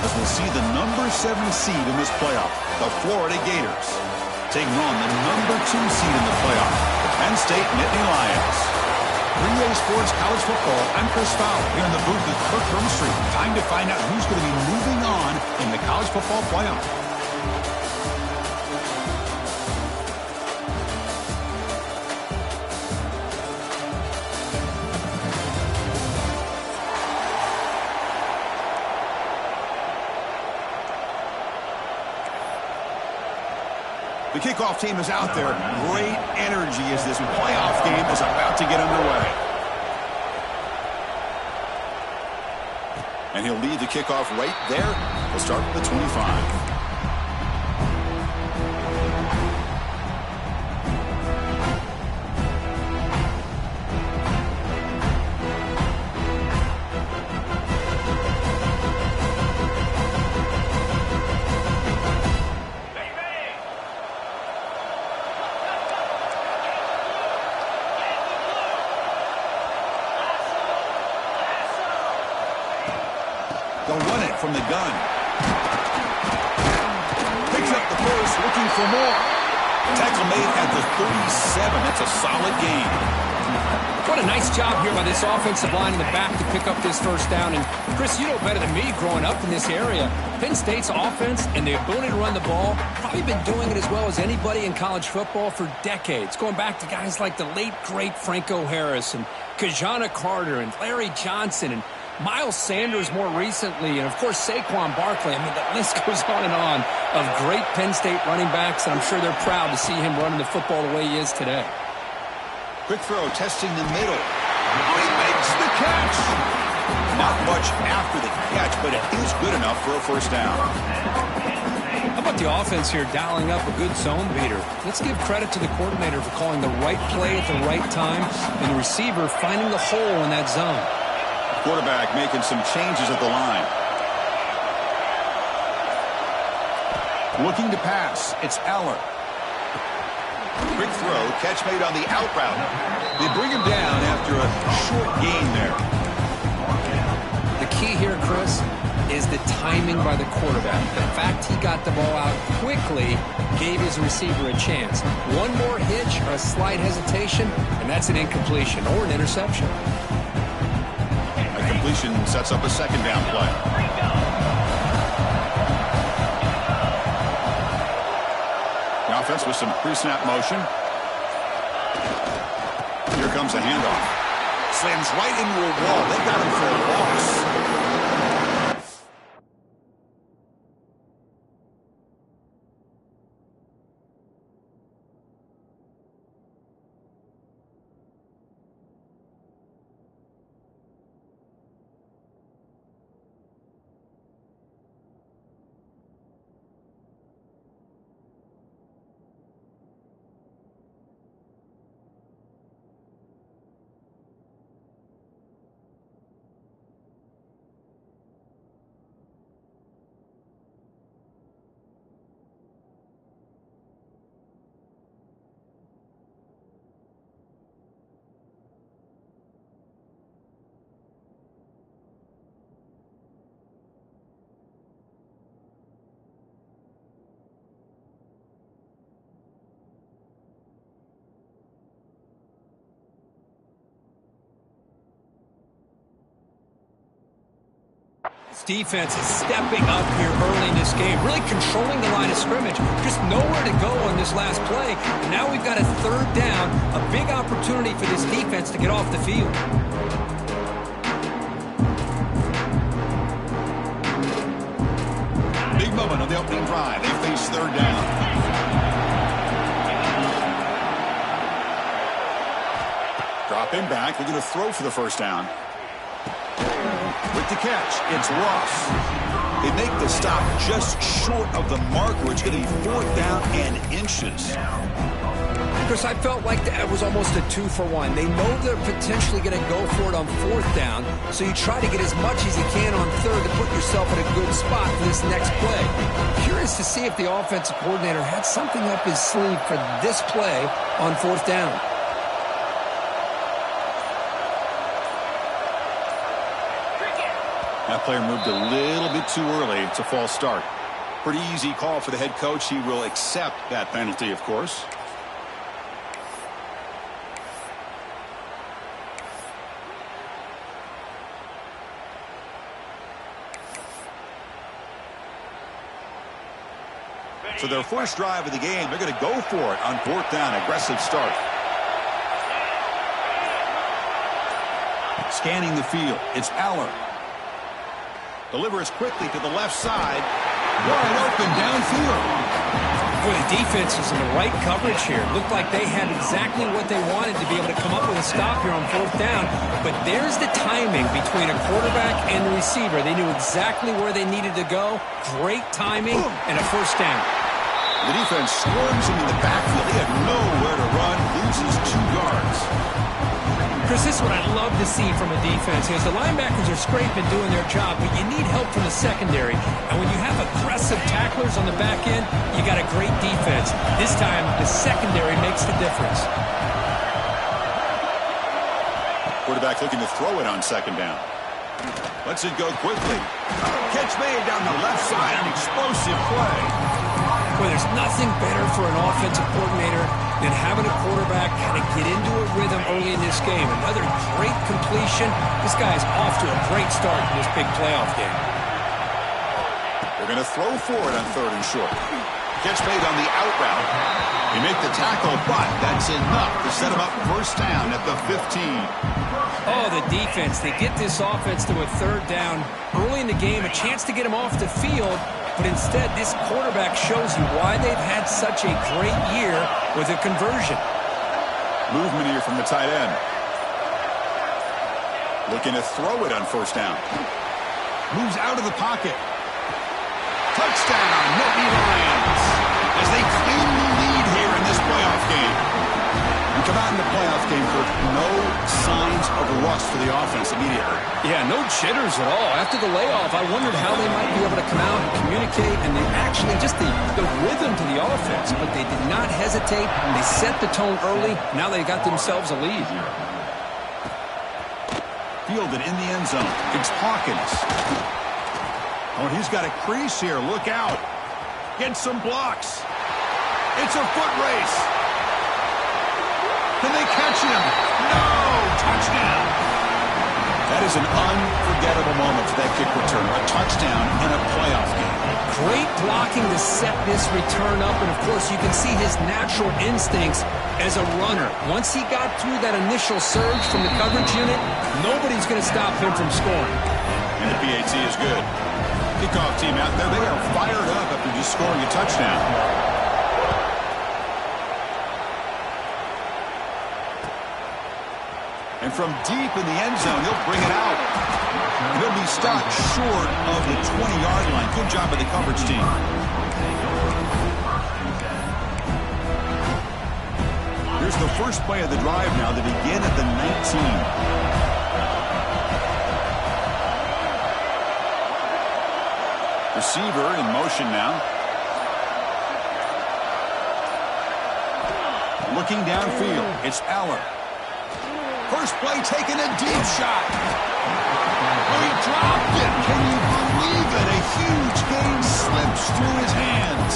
as we'll see the number 7 seed in this playoff, the Florida Gators, taking on the number 2 seed in the playoff, the Penn State Nittany Lions. 3A Sports College Football, I'm Chris Fowler here in the booth with Kirk Street. Time to find out who's going to be moving on in the college football playoff. The kickoff team is out there. Great energy as this playoff game is about to get underway. And he'll lead the kickoff right there. He'll start with the 25. They'll run it from the gun. Picks up the first, looking for more. Tackle made at the 37. That's a solid gain. What a nice job here by this offensive line in the back to pick up this first down. And, Chris, you know better than me growing up in this area. Penn State's offense and the ability to run the ball, probably been doing it as well as anybody in college football for decades, going back to guys like the late, great Franco Harris and Kajana Carter and Larry Johnson and Miles Sanders more recently, and, of course, Saquon Barkley. I mean, the list goes on and on of great Penn State running backs, and I'm sure they're proud to see him running the football the way he is today. Quick throw, testing the middle. Oh, he makes the catch. Not much after the catch, but it is good enough for a first down. How about the offense here dialing up a good zone beater? Let's give credit to the coordinator for calling the right play at the right time, and the receiver finding the hole in that zone. Quarterback making some changes at the line. Looking to pass. It's Eller. Quick throw. Catch made on the out route. They bring him down after a short gain there. The key here, Chris, is the timing by the quarterback. The fact he got the ball out quickly gave his receiver a chance. One more hitch or a slight hesitation, and that's an incompletion or an interception. Completion sets up a second down play. The offense with some pre-snap motion. Here comes a handoff. Slams right into a wall. They got him for a loss. Defense is stepping up here early in this game, really controlling the line of scrimmage. Just nowhere to go on this last play. And now we've got a third down, a big opportunity for this defense to get off the field. Big moment on the opening drive. They face third down. Dropping back, looking to throw for the first down. With the catch, it's Ross. They make the stop just short of the marker. It's going to be fourth down and inches. Chris, I felt like that was almost a 2-for-1. They know they're potentially going to go for it on fourth down, so you try to get as much as you can on third to put yourself in a good spot for this next play. Curious to see if the offensive coordinator had something up his sleeve for this play on fourth down. That player moved a little bit too early. It's a false start. Pretty easy call for the head coach. He will accept that penalty, of course. So their first drive of the game, they're going to go for it on 4th down. Aggressive start. Scanning the field. It's Aller. Delivers quickly to the left side. Wide open downfield. Boy, the defense was in the right coverage here. Looked like they had exactly what they wanted to be able to come up with a stop here on 4th down. But there's the timing between a quarterback and the receiver. They knew exactly where they needed to go. Great timing and a first down. The defense swarms him in the backfield. He had nowhere to run. Loses 2 yards. Chris, this is what I love to see from a defense. Because the linebackers are scraping, doing their job, but you need help from the secondary. And when you have aggressive tacklers on the back end, you got a great defense. This time, the secondary makes the difference. Quarterback looking to throw it on 2nd down. Lets it go quickly. Catch made down the left side. An explosive play. Well, there's nothing better for an offensive coordinator than having a quarterback kind of get into a rhythm early in this game. Another great completion. This guy's off to a great start in this big playoff game. They're going to throw for it on 3rd and short. Catch made on the out route. They make the tackle, but that's enough to set him up first down at the 15. Oh, the defense. They get this offense to a 3rd down early in the game, a chance to get him off the field. But instead, this quarterback shows you why they've had such a great year with a conversion. Movement here from the tight end. Looking to throw it on 1st down. Moves out of the pocket. Touchdown, Nittany Lions, as they claim the lead here in this playoff game. We come out in the playoff game with no signs of rust for the offense immediately. Yeah, no jitters at all. After the layoff, I wondered how they might be able to come out and communicate, and they actually just the rhythm to the offense, but they did not hesitate. They set the tone early. Now they got themselves a lead. Fielded in the end zone. It's Hawkins. Oh, he's got a crease here. Look out. Get some blocks. It's a foot race. Can they catch him? No! Touchdown! That is an unforgettable moment for that kick return. A touchdown in a playoff game. Great blocking to set this return up, and of course you can see his natural instincts as a runner. Once he got through that initial surge from the coverage unit, nobody's going to stop him from scoring. And the PAT is good. Kickoff team out there, they are fired up after just scoring a touchdown. And from deep in the end zone, he'll bring it out. And he'll be stopped short of the 20-yard line. Good job by the coverage team. Here's the first play of the drive now. They begin at the 19. Receiver in motion now. Looking downfield, it's Aller. First play, taking a deep shot. Oh, he dropped it. Can you believe it? A huge gain slips through his hands.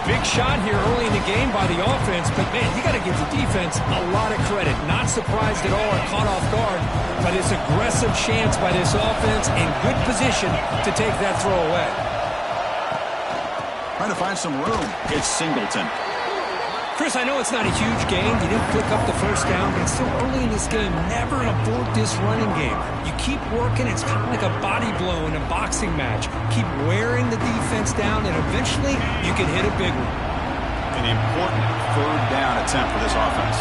Big shot here early in the game by the offense, but man, you got to give the defense a lot of credit. Not surprised at all or caught off guard by this aggressive chance by this offense in good position to take that throw away. Trying to find some room. It's Singleton. Chris, I know it's not a huge game. You didn't pick up the first down, but it's still early in this game. Never abort this running game. You keep working. It's kind of like a body blow in a boxing match. Keep wearing the defense down, and eventually you can hit a big one. An important 3rd down attempt for this offense.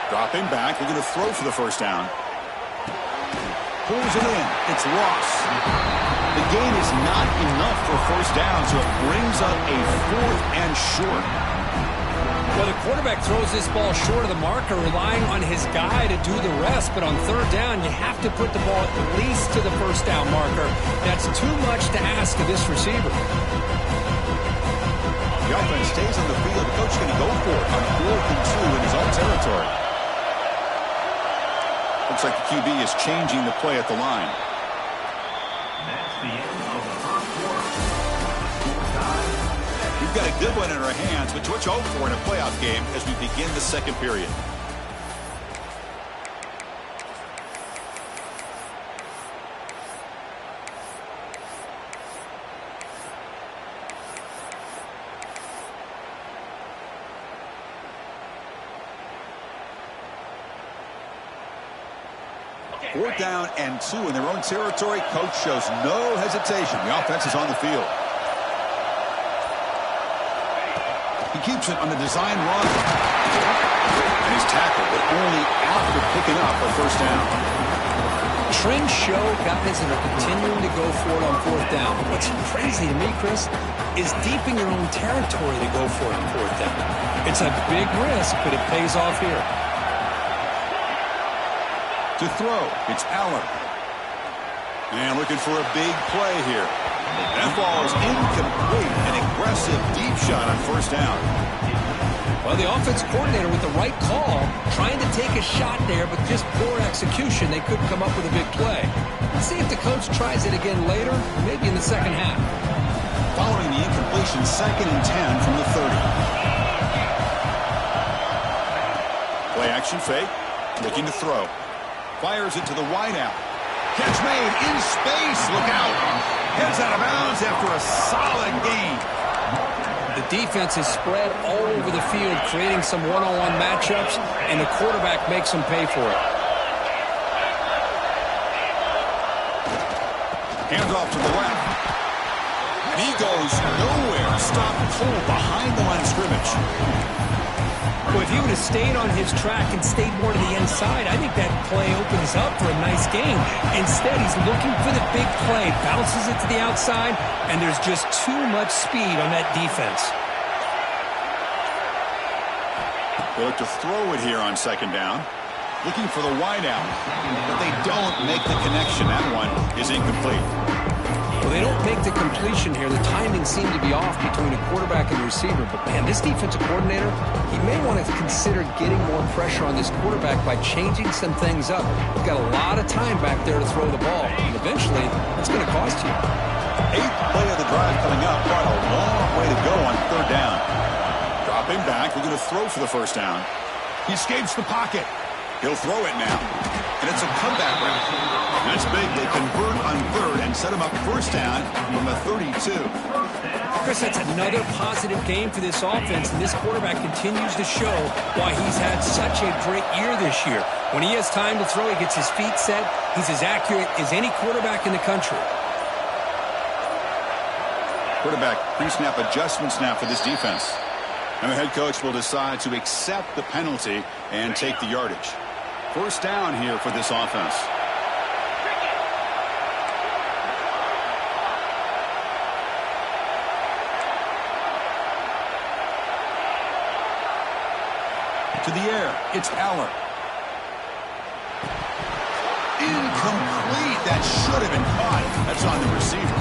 Dropping back. They're going to throw for the first down. Pulls it in. It's Ross. The gain is not enough for first down, so it brings up a 4th and short. Well, the quarterback throws this ball short of the marker, relying on his guy to do the rest. But on 3rd down, you have to put the ball at least to the first down marker. That's too much to ask of this receiver. The offense stays on the field. The coach is going to go for it on 4th and 2 in his own territory. Looks like the QB is changing the play at the line. That's the end of the first quarter. We've got a good one in our hands, but what you hope for in a playoff game as we begin the second period. Fourth down and 2 in their own territory. Coach shows no hesitation. The offense is on the field. He keeps it on the design run. And he's tackled, but only after picking up a first down. Trends show guys that are continuing to go for it on fourth down. What's crazy to me, Chris, is deep in your own territory to go for it on fourth down. It's a big risk, but it pays off here. To throw, it's Allen. And looking for a big play here. That ball is incomplete. An aggressive deep shot on first down. Well, the offense coordinator with the right call, trying to take a shot there, but just poor execution. They couldn't come up with a big play. Let's see if the coach tries it again later, maybe in the second half. Following the incompletion, 2nd and 10 from the 30. Play action fake, looking to throw. Fires it to the wideout. Catch made in space. Look out. Heads out of bounds after a solid gain. The defense is spread all over the field, creating some one-on-one matchups, and the quarterback makes them pay for it. Hands off to the left. And he goes nowhere. Stopped cold behind the line of scrimmage. Well, if he would have stayed on his track and stayed more to the inside, I think that play opens up for a nice game. Instead, he's looking for the big play, bounces it to the outside, and there's just too much speed on that defense. They look to throw it here on 2nd down. Looking for the wideout, but they don't make the connection. That one is incomplete. Well, they don't make the completion here. The timing seemed to be off between a quarterback and a receiver. But, man, this defensive coordinator, he may want to consider getting more pressure on this quarterback by changing some things up. He's got a lot of time back there to throw the ball. And eventually, it's going to cost you. 8th play of the drive coming up. Quite a long way to go on 3rd down. Dropping back. We're going to throw for the first down. He escapes the pocket. He'll throw it now. And it's a comeback route. That's big. They convert on 3rd and set him up first down from the 32. Chris, that's another positive game for this offense, and this quarterback continues to show why he's had such a great year this year. When he has time to throw, he gets his feet set. He's as accurate as any quarterback in the country. Quarterback pre-snap adjustment snap for this defense. And the head coach will decide to accept the penalty and take the yardage. First down here for this offense. To the air, it's Allen. Incomplete. That should have been caught. That's on the receiver.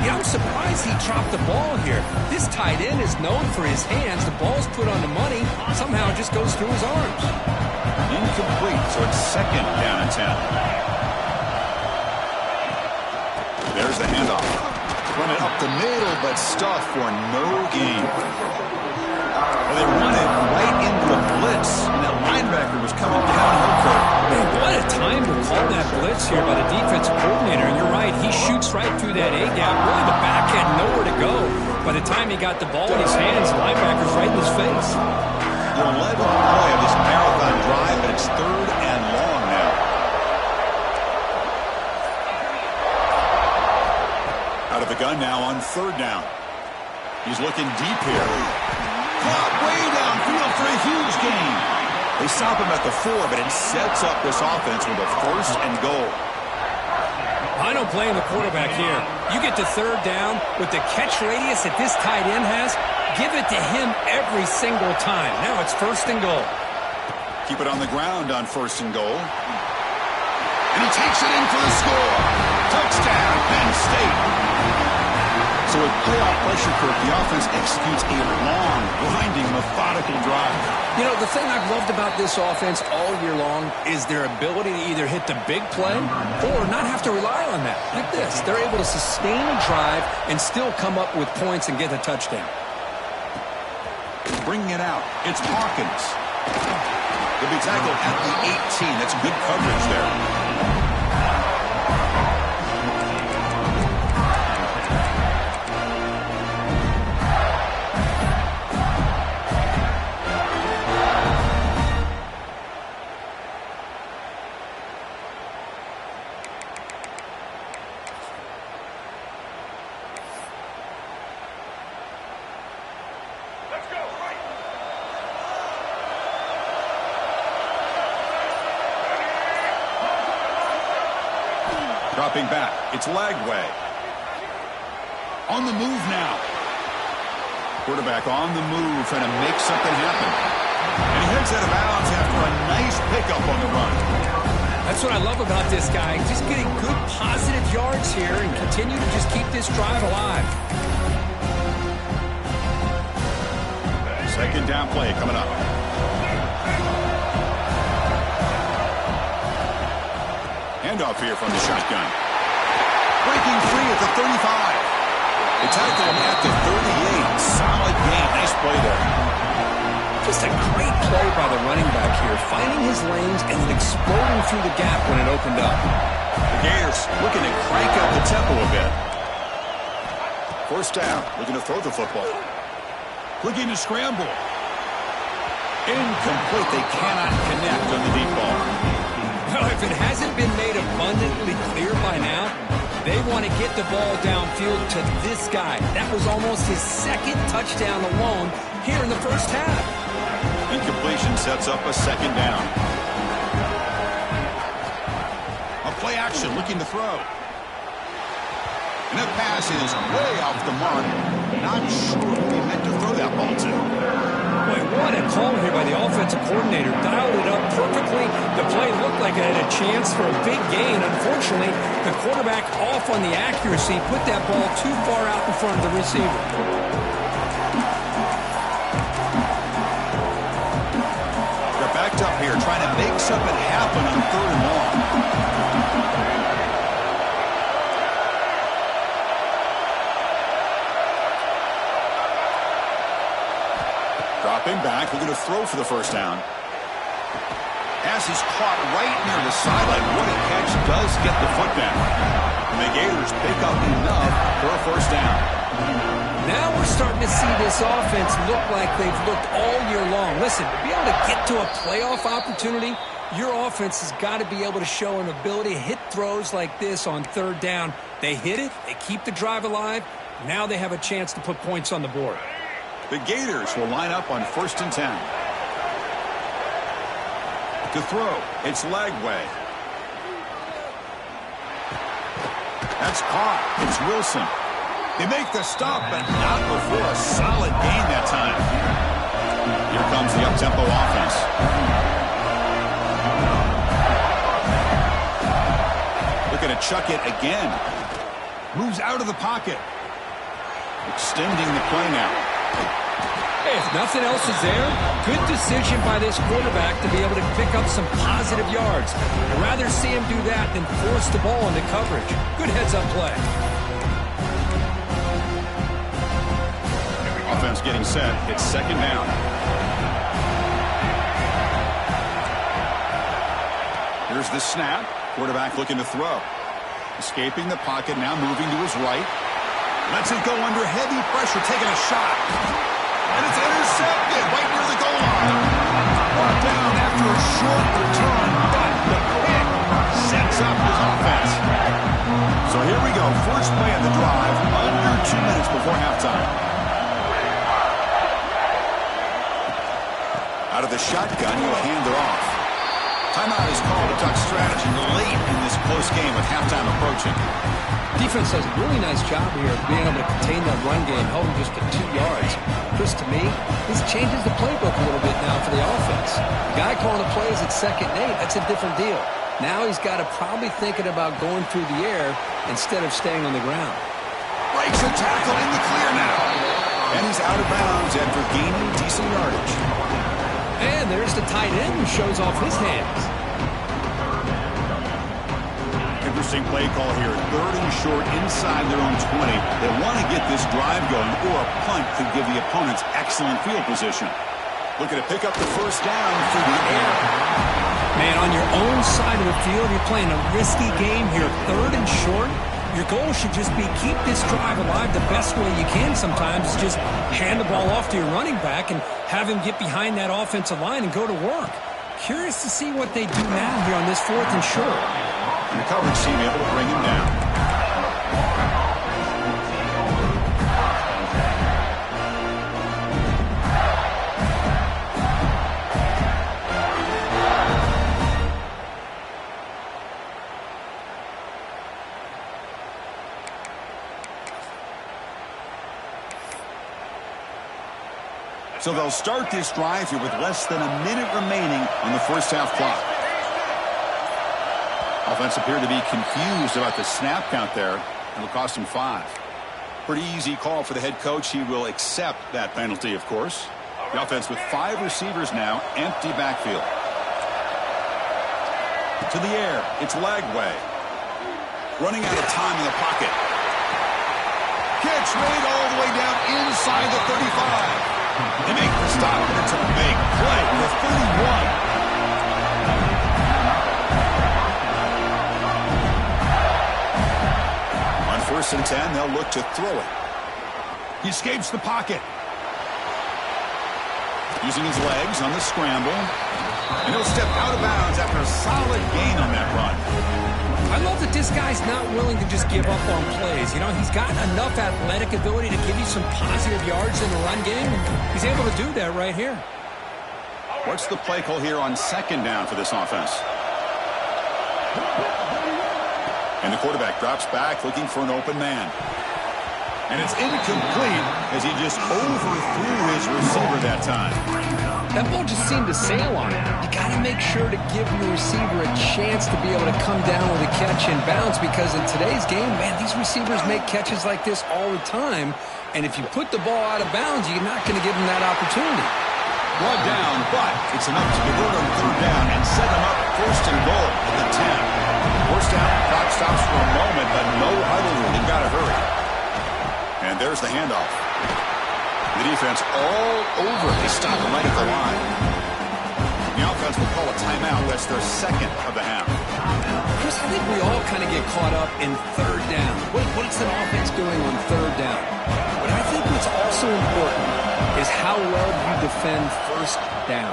Yeah, I'm surprised he dropped the ball here. This tight end is known for his hands. The ball's put on the money. Somehow it just goes through his arms. Incomplete, so it's 2nd down and 10. There's the handoff. Run it up the middle, but stuffed for no gain. Well, they run it right into a blitz, and that linebacker was coming downhill court. Man, what a time to call that blitz here by the defensive coordinator. And you're right, he shoots right through that A-gap. Really, the back had nowhere to go. By the time he got the ball in his hands, the linebacker's right in his face. The 11th play of this marathon drive, but it's 3rd and long now. Out of the gun now on 3rd down. He's looking deep here. Caught way downfield for a huge gain. They stop him at the 4, but it sets up this offense with a 1st and goal. I don't blame the quarterback here. You get to 3rd down with the catch radius that this tight end has, give it to him every single time. Now it's 1st and goal. Keep it on the ground on 1st and goal. And he takes it in for the score. Touchdown, Penn State. So So with playoff pressure for the offense executes a long, grinding, methodical drive. You know, the thing I've loved about this offense all year long is their ability to either hit the big play or not have to rely on that. Like this, they're able to sustain a drive and still come up with points and get a touchdown. Bringing it out, it's Hawkins. He'll be tackled at the 18. That's good coverage there. Dropping back, it's Lagway. On the move now. Quarterback on the move, trying to make something happen. And he heads out of bounds after a nice pickup on the run. That's what I love about this guy. Just getting good positive yards here and continue to just keep this drive alive. Second down play coming up. Handoff here from the shotgun. Breaking free at the 35. They tackle him at the 38. Solid gain. Nice play there. Just a great play by the running back here, finding his lanes and then exploding through the gap when it opened up. The Gators looking to crank up the tempo a bit. First down, looking to throw the football. Looking to scramble. Incomplete. They cannot connect on the deep ball. Well, if it hasn't been made abundantly clear by now, they want to get the ball downfield to this guy. That was almost his second touchdown alone here in the first half. Incompletion sets up a second down. A play action looking to throw. And that pass is way off the mark. Not sure who he meant to throw that ball to. Boy, what a call here by the offensive coordinator. Dialed it up perfectly. The play looked like it had a chance for a big gain. Unfortunately, the quarterback off on the accuracy, put that ball too far out in front of the receiver. They're backed up here, trying to make something happen on third and long. Dropping back, looking to throw for the first down. Pass is caught right near the sideline. What a catch, does get the foot down. And the Gators pick up enough for a first down. Now we're starting to see this offense look like they've looked all year long. Listen, to be able to get to a playoff opportunity, your offense has got to be able to show an ability to hit throws like this on third down. They hit it, they keep the drive alive. Now they have a chance to put points on the board. The Gators will line up on 1st and 10. To throw, it's Lagway. That's caught. It's Wilson. They make the stop, but not before a solid gain that time. Here comes the up-tempo offense. Looking to chuck it again. Moves out of the pocket. Extending the play now. Hey, if nothing else is there, good decision by this quarterback to be able to pick up some positive yards. I'd rather see him do that than force the ball into coverage. Good heads-up play. Offense getting set. It's second down. Here's the snap. Quarterback looking to throw. Escaping the pocket, now moving to his right. Lets it go under heavy pressure, taking a shot. And it's intercepted right near the goal line. Brought down after a short return, but the pick sets up his offense. So here we go. First play of the drive, under 2 minutes before halftime. Out of the shotgun, he'll hand it off. Timeout is called to talk strategy late in this close game with halftime approaching. Defense does a really nice job here of being able to contain that run game, held him just to 2 yards. Chris, to me, this changes the playbook a little bit now for the offense. The guy calling the plays at 2nd and 8, that's a different deal. Now he's got to probably thinking about going through the air instead of staying on the ground. Right breaks a tackle in the clear now. And he's out of bounds after gaining decent yardage. And there's the tight end who shows off his hands. Interesting play call here. 3rd and short inside their own 20. They want to get this drive going, or a punt could give the opponents excellent field position. Looking to pick up the first down through the air. Man, on your own side of the field, you're playing a risky game here. 3rd and short. Your goal should just be keep this drive alive the best way you can sometimes. Is just hand the ball off to your running back and have him get behind that offensive line and go to work. Curious to see what they do now here on this 4th and short. And the coverage team able to bring him down. So they'll start this drive here with less than a minute remaining on the first half clock. Offense appeared to be confused about the snap count there. It'll cost him 5. Pretty easy call for the head coach. He will accept that penalty, of course. The offense with 5 receivers now, empty backfield. To the air, it's Lagway. Running out of time in the pocket. Catch made all the way down inside the 35. They make the stop, and it's a big play with 31. On 1st and 10, they'll look to throw it. He escapes the pocket. Using his legs on the scramble. And he'll step out of bounds after a solid gain on that run. I love that this guy's not willing to just give up on plays. You know, he's got enough athletic ability to give you some positive yards in the run game, and he's able to do that right here. What's the play call here on 2nd down for this offense? And the quarterback drops back looking for an open man. And it's incomplete as he just overthrew his receiver that time. That ball just seemed to sail on it. You got to make sure to give your receiver a chance to be able to come down with a catch and bounce, because in today's game, man, these receivers make catches like this all the time. And if you put the ball out of bounds, you're not going to give them that opportunity. Brought down, but it's enough to convert on 3rd down and set them up 1st and goal at the 10. 1st down, clock stops for a moment, but no huddle room. They've got to hurry. And there's the handoff. The defense all over. They stop him right at the line. The offense will call a timeout. That's their 2nd of the half. Chris, I think we all kind of get caught up in 3rd down. What's an offense doing on 3rd down? But I think what's also important is how well you defend 1st down.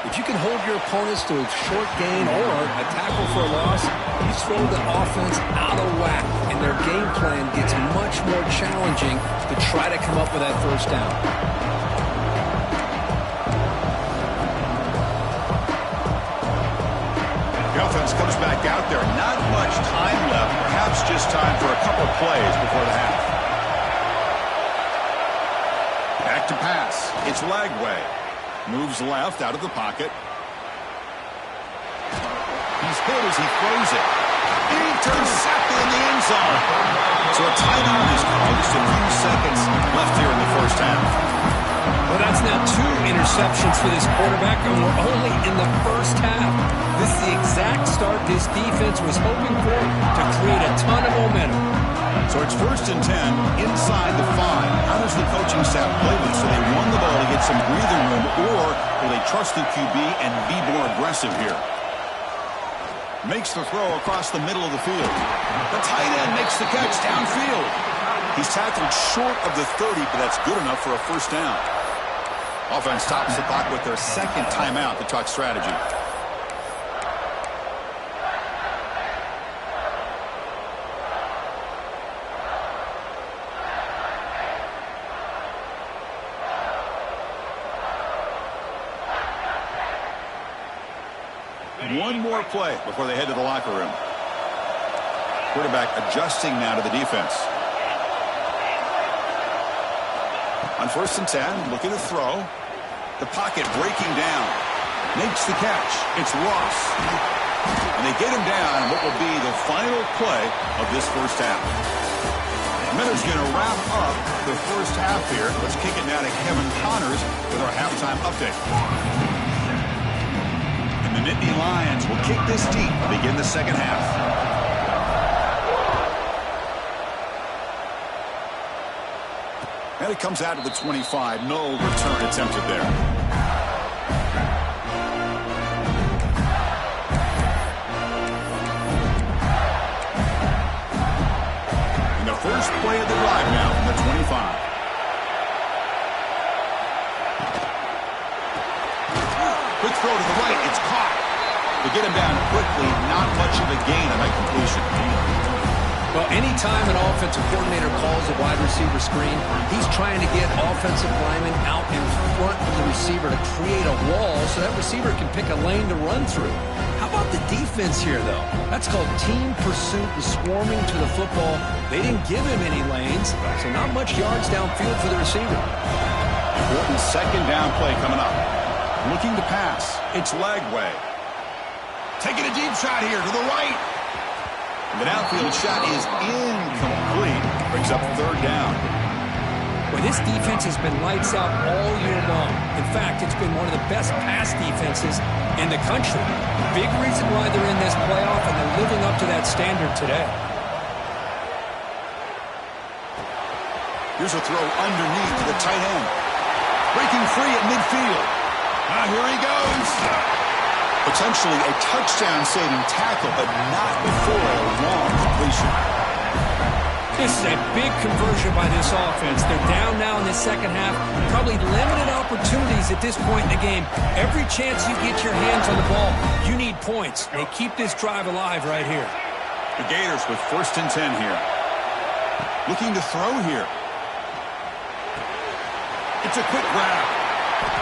If you can hold your opponents to a short gain or a tackle for a loss, you throw the offense out of whack, and their game plan gets much more challenging to try to come up with that 1st down. The offense comes back out there. Not much time left. Perhaps just time for a couple of plays before the half. Back to pass. It's Lagway. Moves left out of the pocket. He's hit as he throws it. Intercepted in the end zone. So a timeout is called. Just a few seconds left here in the 1st half. Well, that's now 2 interceptions for this quarterback, and we're only in the 1st half. This is the exact start this defense was hoping for to create a ton of momentum. So it's 1st and 10 inside the 5. How does the coaching staff play this? So they won the ball to get some breathing room, or will they trust the QB and be more aggressive here? Makes the throw across the middle of the field. The tight end makes the catch downfield. He's tackled short of the 30, but that's good enough for a 1st down. Offense stops the clock with their 2nd timeout to talk strategy. One more play before they head to the locker room. Quarterback adjusting now to the defense. On 1st and 10, looking to throw. The pocket breaking down. Makes the catch. It's Ross. And they get him down in what will be the final play of this 1st half. Miller's going to wrap up the first half here. Let's kick it now to Kevin Connors with our halftime update. And the Nittany Lions will kick this deep to begin the second half. And it comes out to the 25. No return attempted there. First play of the drive now from the 25. Quick throw to the right. It's caught. To get him down quickly, not much of a gain on that completion. Well, anytime an offensive coordinator calls a wide receiver screen, he's trying to get offensive linemen out in front of the receiver to create a wall so that receiver can pick a lane to run through. How about the defense here, though? That's called team pursuit and swarming to the football. They didn't give him any lanes, so not much yards downfield for the receiver. Important second down play coming up. Looking to pass. It's Lagway. Taking a deep shot here to the right. And the downfield shot is incomplete. Brings up third down. Well, this defense has been lights out all year long. In fact, it's been one of the best pass defenses in the country. Big reason why they're in this playoff, and they're living up to that standard today. Here's a throw underneath to the tight end. Breaking free at midfield. Here he goes. Potentially a touchdown-saving tackle, but not before a long completion. This is a big conversion by this offense. They're down now in the second half. Probably limited opportunities at this point in the game. Every chance you get your hands on the ball, you need points. They keep this drive alive right here. The Gators with 1st and 10 here. Looking to throw here. It's a quick grab.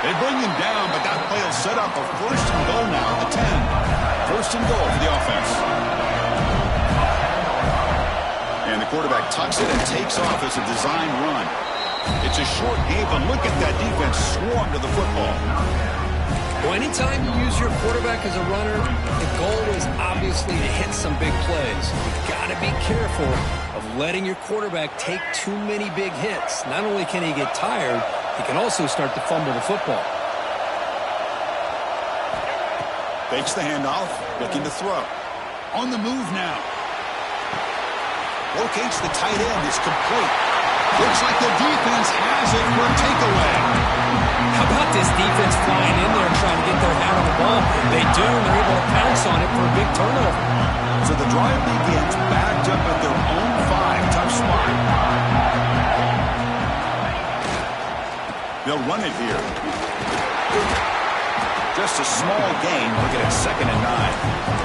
They bring him down, but that play will set up a 1st and goal now at the 10. 1st and goal for the offense. And the quarterback tucks it and takes off as a design run. It's a short game, but look at that defense swarm to the football. Well, anytime you use your quarterback as a runner, the goal is obviously to hit some big plays. You've got to be careful of letting your quarterback take too many big hits. Not only can he get tired, he can also start to fumble the football. Fakes the handoff, looking to throw. On the move now. Locates the tight end. It's complete. Looks like the defense has it for a takeaway. How about this defense flying in there trying to get their hand on the ball? They do, and they're able to pounce on it for a big turnover. So the drive begins backed up at their own 5. Tough spot. They'll run it here. Just a small gain. Looking at 2nd and 9.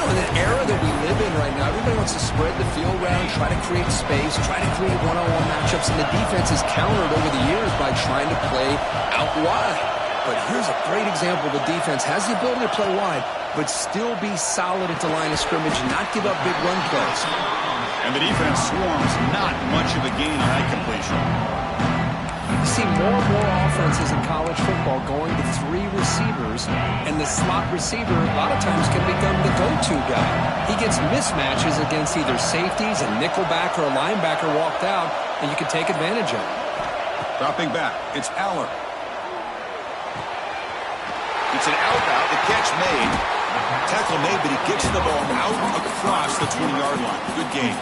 In the era that we live in right now, everybody wants to spread the field around, try to create space, try to create one-on-one matchups, and the defense is countered over the years by trying to play out wide. But here's a great example. The defense has the ability to play wide, but still be solid at the line of scrimmage and not give up big run plays. And the defense swarms, not much of a gain on that completion. You see more and more offenses in college football going to 3 receivers, and the slot receiver a lot of times can become the go-to guy. He gets mismatches against either safeties, a nickelback, or a linebacker walked out, and you can take advantage of it. Dropping back, it's Aller. It's an out-out, the catch made. Tackle made, but he gets the ball out across the 20-yard line. Good game.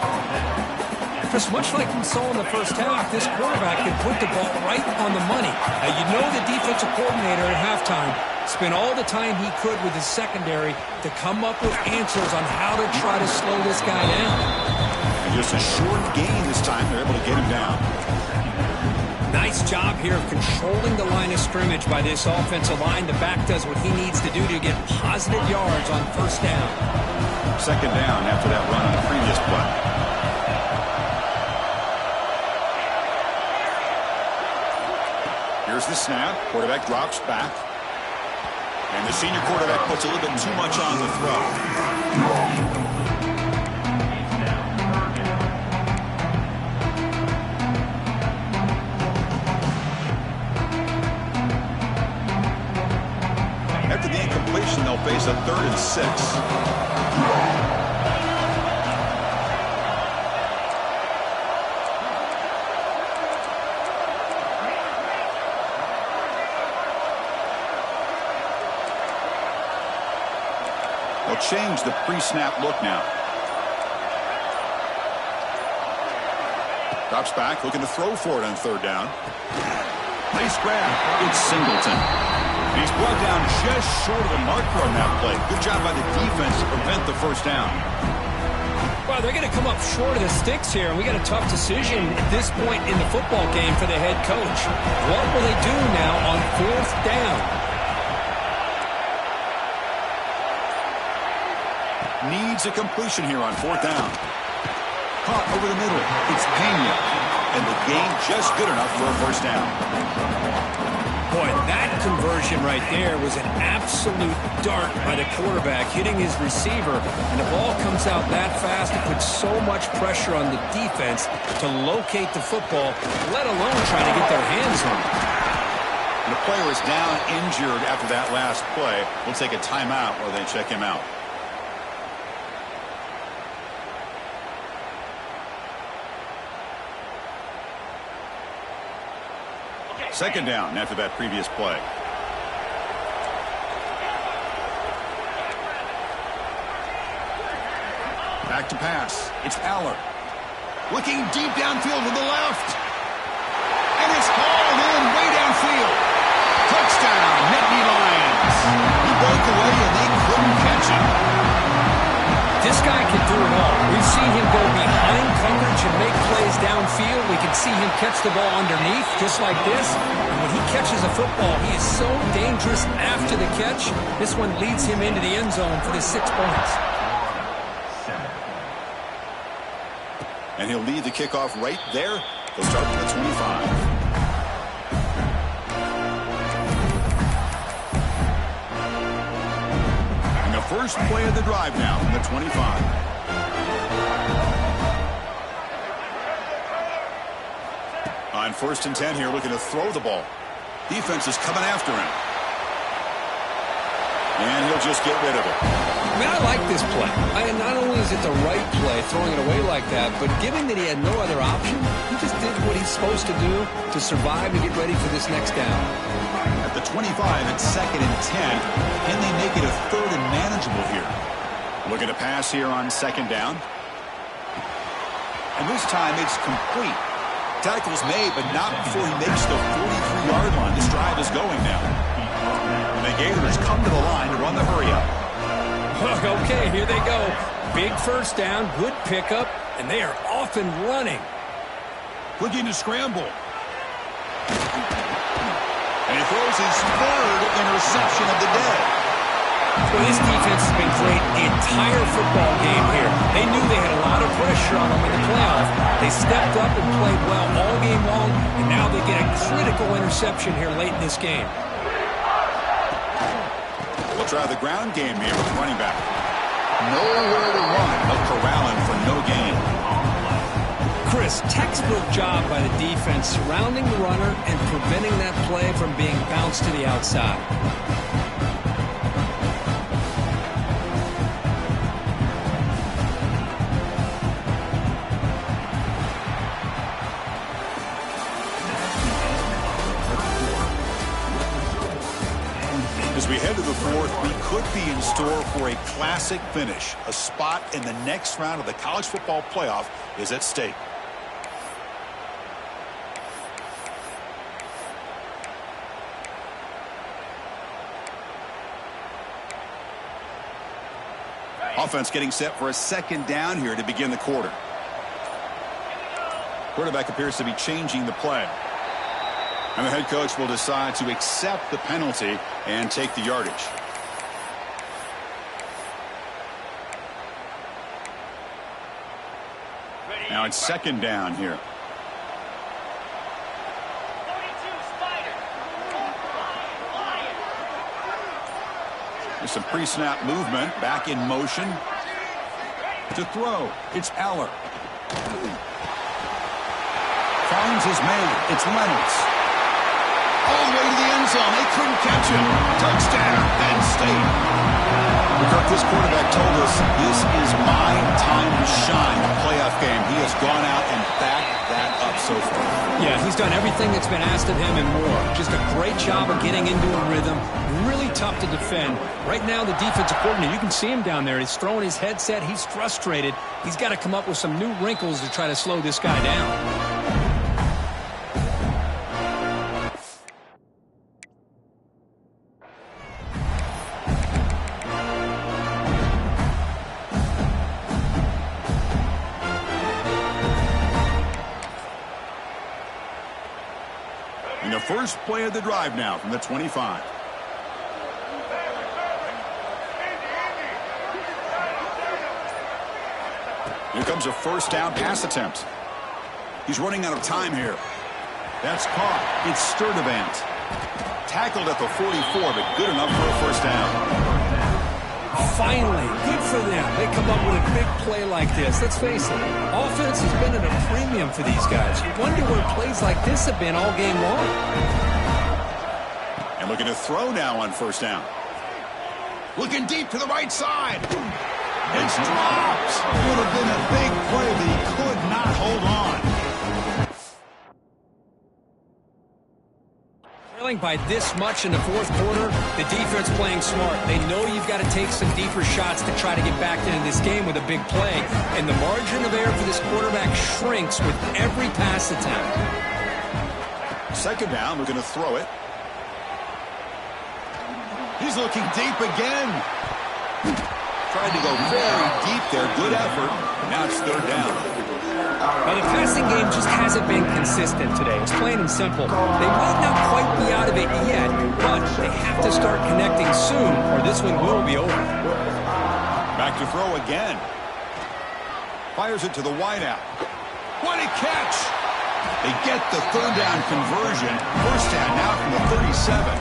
Just much like we saw in the first half, this quarterback can put the ball right on the money. Now, you know the defensive coordinator at halftime spent all the time he could with his secondary to come up with answers on how to try to slow this guy down. And just a short gain this time. They're able to get him down. Nice job here of controlling the line of scrimmage by this offensive line. The back does what he needs to do to get positive yards on 1st down. 2nd down after that run on the previous play. Here's the snap. Quarterback drops back. And the senior quarterback puts a little bit too much on the throw. After the incompletion, they'll face a 3rd and 6. change the pre-snap look now. Drops back, looking to throw for it on third down. Nice grab. It's Singleton. He's brought down just short of the marker on that play. Good job by the defense to prevent the first down. Well, they're going to come up short of the sticks here, and we got a tough decision at this point in the football game for the head coach. What will they do now on fourth down? Needs a completion here on fourth down. Caught over the middle. It's Pena. And the gain just good enough for a first down. Boy, that conversion right there was an absolute dart by the quarterback hitting his receiver. And the ball comes out that fast. It puts so much pressure on the defense to locate the football, let alone try to get their hands on it. And the player is down injured after that last play. We'll take a timeout while they check him out. Second down after that previous play. Back to pass. It's Aller. Looking deep downfield to the left. And it's hauled in way downfield. Touchdown, Nittany Lions. He broke away and they couldn't catch him. This guy can do it all. We've seen him go behind coverage and make plays downfield. We can see him catch the ball underneath just like this. And when he catches a football, he is so dangerous after the catch. This one leads him into the end zone for the 6 points. And he'll lead the kickoff right there. He'll start from the 25. First play of the drive now from the 25. On 1st and 10 here, looking to throw the ball. Defense is coming after him. And he'll just get rid of it. I mean, I like this play. Not only is it the right play, throwing it away like that, but given that he had no other option, he just did what he's supposed to do to survive and get ready for this next down. At the 25, it's 2nd and 10. Can they make it a 3rd and manageable here? Looking to pass here on 2nd down. And this time it's complete. Tackle's made, but not before he makes the 43-yard line. This drive is going now. And the Gators come to the line to run the hurry-up. Okay, here they go. Big first down, good pickup, and they are off and running. Looking to scramble. And he throws his 3rd interception of the day. Well, this defense has been great the entire football game here. They knew they had a lot of pressure on them in the playoff. They stepped up and played well all game long, and now they get a critical interception here late in this game. We'll try the ground game here with running back. Nowhere to run, but corralling for no gain. Chris, textbook job by the defense surrounding the runner and preventing that play from being bounced to the outside. As we head to the 4th, we could be in store for a classic finish. A spot in the next round of the college football playoff is at stake. Offense getting set for a 2nd down here to begin the quarter. Quarterback appears to be changing the play. And the head coach will decide to accept the penalty and take the yardage. Now it's 2nd down here. There's some pre-snap movement. Back in motion. To throw. It's Aller. Finds his man. It's Reynolds. All the way to the end zone. They couldn't catch him. Touchdown, Penn State. Kirk, this quarterback told us this is my time to shine. A playoff game. He has gone out and backed that up so far. Yeah, he He's done everything that's been asked of him and more. Just a great job of getting into a rhythm. Really tough to defend. Right now, the defensive coordinator, you can see him down there. He's throwing his headset. He's frustrated. He's got to come up with some new wrinkles to try to slow this guy down. And the first play of the drive now from the 25. Here comes a first down pass attempt. He's running out of time here. That's caught. It's Sturdivant. Tackled at the 44, but good enough for a first down. Finally, good for them. They come up with a big play like this. Let's face it, offense has been at a premium for these guys. You wonder where plays like this have been all game long. And looking to throw now on first down. Looking deep to the right side. It's dropped. Would have been a big play, but he could not hold on. Trailing by this much in the fourth quarter, the defense playing smart. They know you've got to take some deeper shots to try to get back into this game with a big play. And the margin of error for this quarterback shrinks with every pass attempt. Second down, we're going to throw it. He's looking deep again. Tried to go very deep there. Good effort. Now it's third down. Now, the passing game just hasn't been consistent today. It's plain and simple. They might not quite be out of it yet, but they have to start connecting soon, or this one will be over. Back to throw again. Fires it to the wideout. What a catch! They get the third down conversion. First down now from the 37.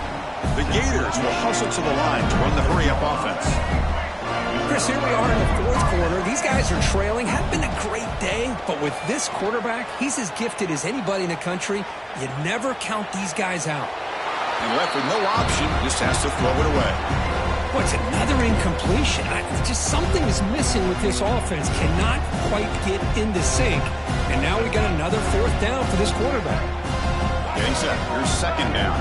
The Gators will hustle to the line to run the hurry-up offense. Chris, here we are in the fourth quarter. These guys are trailing. Hadn't been a great day, but with this quarterback, he's as gifted as anybody in the country. You never count these guys out. And left with no option, just has to throw it away. What's another incompletion? Just something is missing with this offense. Cannot quite get into sync. And now we got another fourth down for this quarterback. Getting set. Here's second down.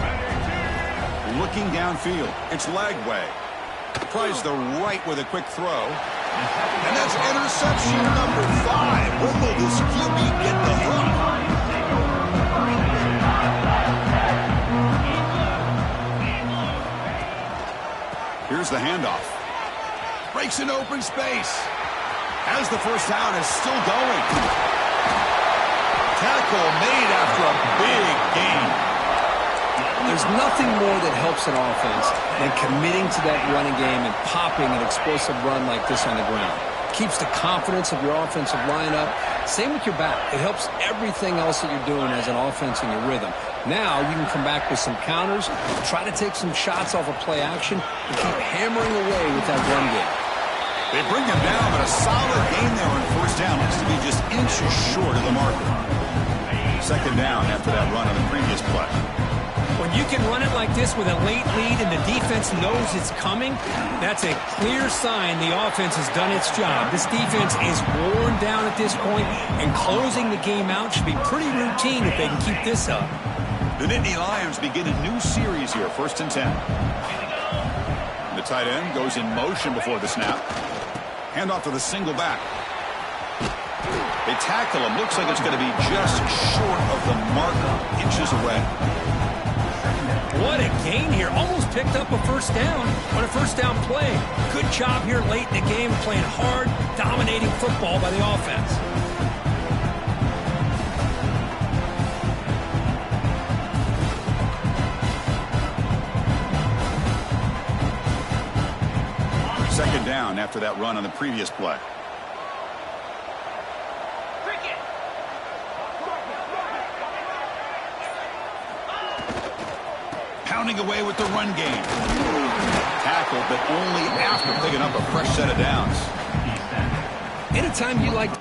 Looking downfield. It's Lagway. Tries the right with a quick throw. And that's interception number 5. When will this QB get the hook? Here's the handoff. Breaks an open space. As the first down is still going. Tackle made after a big gain. There's nothing more that helps an offense than committing to that running game and popping an explosive run like this on the ground. Keeps the confidence of your offensive lineup. Same with your back. It helps everything else that you're doing as an offense in your rhythm. Now you can come back with some counters, try to take some shots off of play action, and keep hammering away with that run game. They bring him down, but a solid gain there on first down. Looks to be just inches short of the marker. Second down after that run on the previous play. When you can run it like this with a late lead and the defense knows it's coming, that's a clear sign the offense has done its job. This defense is worn down at this point, and closing the game out should be pretty routine if they can keep this up. The Nittany Lions begin a new series here, 1st and 10. The tight end goes in motion before the snap. Handoff to the single back. They tackle him. Looks like it's going to be just short of the marker, inches away. What a gain here. Almost picked up a first down on a first down play. Good job here late in the game, playing hard, dominating football by the offense. Second down after that run on the previous play. Pounding away with the run game. Tackled, but only after picking up a fresh set of downs. Anytime you like